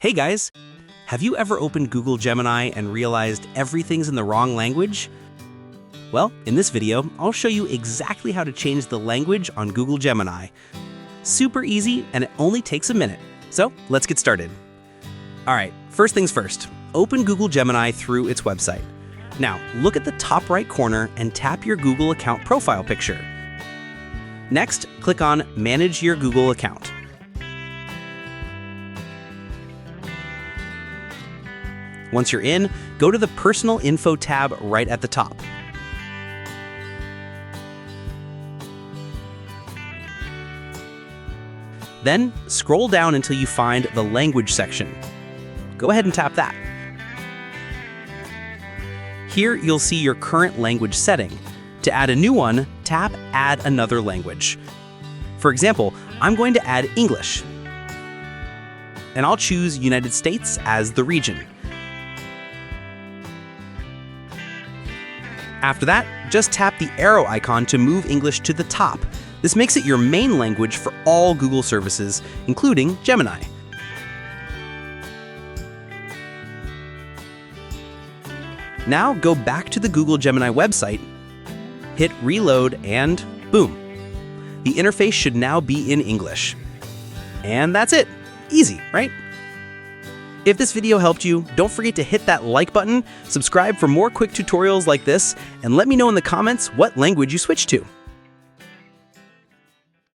Hey guys! Have you ever opened Google Gemini and realized everything's in the wrong language? Well, in this video, I'll show you exactly how to change the language on Google Gemini. Super easy, and it only takes a minute. So, let's get started. Alright, first things first. Open Google Gemini through its website. Now, look at the top right corner and tap your Google account profile picture. Next, click on Manage Your Google Account. Once you're in, go to the Personal Info tab right at the top. Then, scroll down until you find the Language section. Go ahead and tap that. Here, you'll see your current language setting. To add a new one, tap Add Another Language. For example, I'm going to add English. And I'll choose United States as the region. After that, just tap the arrow icon to move English to the top. This makes it your main language for all Google services, including Gemini. Now go back to the Google Gemini website, hit Reload, and boom! The interface should now be in English. And that's it. Easy, right? If this video helped you, don't forget to hit that like button, subscribe for more quick tutorials like this, and let me know in the comments what language you switched to.